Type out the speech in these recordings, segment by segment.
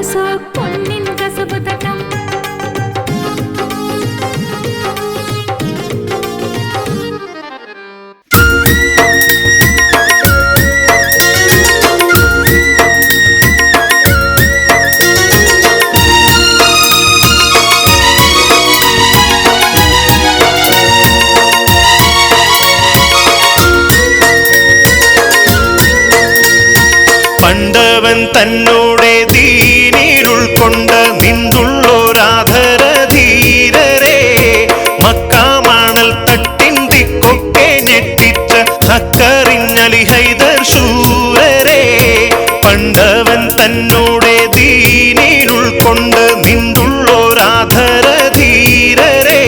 മനസ്സോ പൊന്നിൻ Khasab തട്ടം. പണ്ടവൻ തന്നോടെ ദീനിൽ ഉൾക്കൊണ്ട നിന്തുള്ളോരാധര ധീരരെ, മക്കാമണൽ തട്ടിൻ ദിക്കൊക്കെ ഞെട്ടിച്ച ഹക്കറിഞ്ഞലി ഹൈദർ ശൂരരെ. പണ്ടവൻ തന്നോടെ ദീനിൽ ഉൾക്കൊണ്ട നിന്തുള്ളോരാധര ധീരരെ,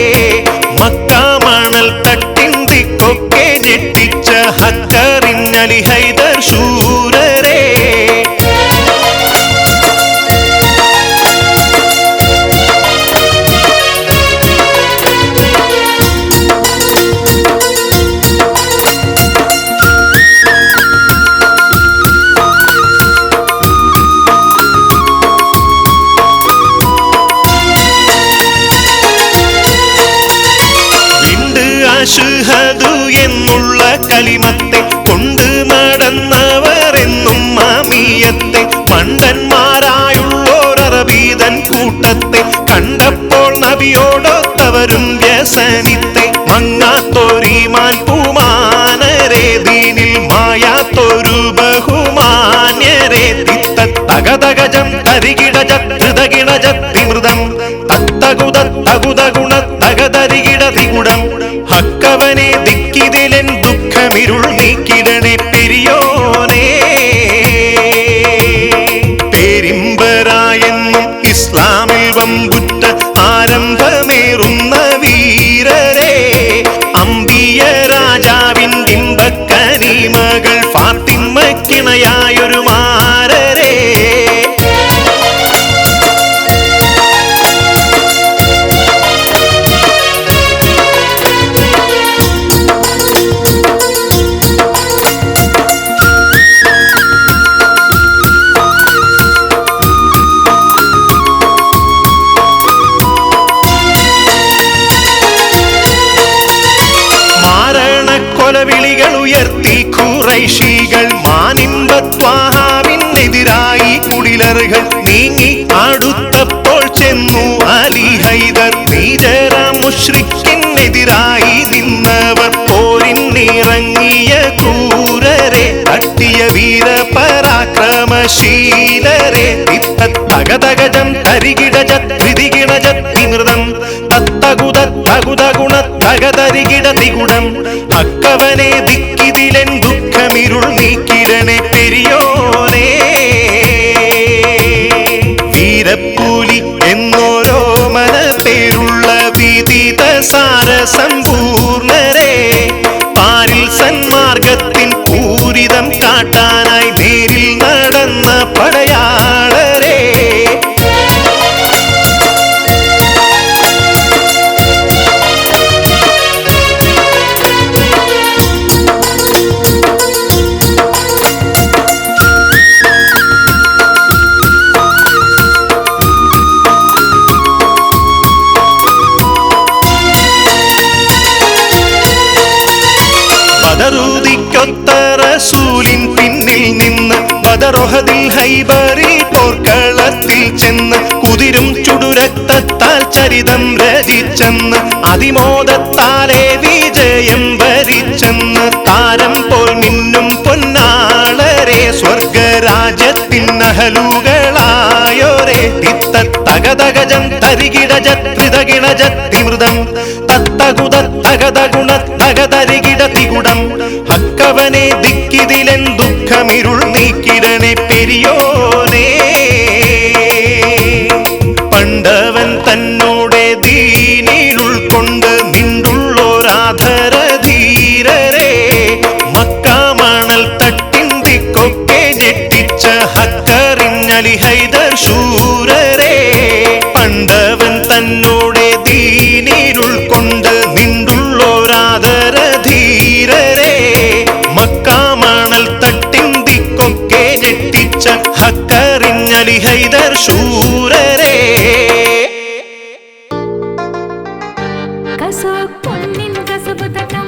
മക്കാമണൽ തട്ടിൻ ദിക്കൊക്കെ ഞെട്ടിച്ച ഹക്കറിഞ്ഞലി ഹൈദർ ശൂരരെ. അശ്ഹദു എന്നുള്ള കലിമത്തെ കൊണ്ട് നടന്നവർ എന്നും മാമിയത്തെ, മണ്ടന്മാരായുള്ളോർ അറബീതൻ കൂട്ടത്തെ കണ്ടപ്പോൾ നബിയോടൊത്തവരും വ്യസനിത്തെ. മങ്ങാത്തൊരീമാൻ പൂമാനരെ, ദീനിൽ മായാത്തൊരു ബഹുമാന്യരെ. തിത്തഗതഗജം തരികിടജ ധൃതകിണജത്തിമൃതം തത്തകുതഗുണ തകതരികിട തികുടം. ഹക്കവനെ ദിക്കിതിലെൻ ദുഃഖമിരുൾ നീക്കിടണേ പെരിയോനേ. പേരിമ്പരായെന്നും ഇസ്ലാമിൽ വമ്പുറ്റ ആരംഭമേറുന്ന വീരരെ, അമ്പിയ രാജാവിൻ ബിംബക്കനി മകൾ ഫാത്തിമ്മക്കിണയായൊരു മാരരെ. കൊലവിളികൾ ഉയർത്തി ഖുറൈശികൾ, മാനിമ്പത്വാഹാവിനെതിരായി കുടിലറുകൾ നീങ്ങി അടുത്തപ്പോൾ ചെന്നു അലി ഹൈദർ. നീചര മുശ്രിക്കിനെതിരായി നിന്നവർ പോരിന്നിറങ്ങിയ ക്രൂരരെ, തട്ടിയ വീരപരാക്രമശീലരെ. തകതഗജം തരികിടജ ധൃതികിണജത്തിമൃതം തത്തകുതഗുണ തകതരികിട തികുടം. ഹക്കവനെ ദിക്കിതിലെൻ ദുഃഖമിരുൾ നീക്കിടണേ പെരിയോനേ. വീരപ്പൂലി എന്നോരോ മന പേരുള്ള വിദിത സാരസമ്പൂർണരെ, പാരിൽ സന്മാർഗത്തിൻ പൂരിതം കാട്ടാനായി നേരിൽ നടന്ന പടയാളരെ. ബദറുദിക്കൊത്ത റസൂലിൻ പിന്നിൽ നിന്ന് ബദറുഹദിൽ ഹൈബറി പോർക്കളത്തിൽ ചെന്ന് കുതിരും ചുടുരക്തത്താൽ ചരിതം രചിച്ചെന്ന് അതിമോദത്താലെ വിജയം വരിച്ചെന്ന്. താരം പോൽ മിന്നും പൊന്നാളരെ, സ്വർഗരാജ്യത്തിൻ അഹലുകളായോരെ. തിത്തഗതഗജം തരികിടജ ധൃതകിണജത്തിമൃതം തത്തകുതഗുണ തകതരികിട തികുടം. ഹക്കവനെ ദിക്കിതിലെൻ ദുഃഖമിരുൾ നീക്കിടണേ പെരിയോനേ. പണ്ടവൻ തന്നോടെ ദീനിൽ ഉൾക്കൊണ്ട് നിന്തുള്ളോരാധര ധീരരെ, മക്കാമണൽ തട്ടിൻ ദിക്കൊക്കെ ഞെട്ടിച്ച ഹക്കറിഞ്ഞലി ഹൈദർ ശൂരരെ. പണ്ടവൻ തന്നോടെ ദീനിൽ ഉൾക്കൊണ്ട് നിന്തുള്ളോരാധര ധീരരെ, മക്കാമണൽ തട്ടിൻ ദിക്കൊക്കെ ഞെട്ടിച്ച ഹക്ക ഹൈദർ ശൂരരേ കസോ പൊന്നിൻ കസബ് തട്ടം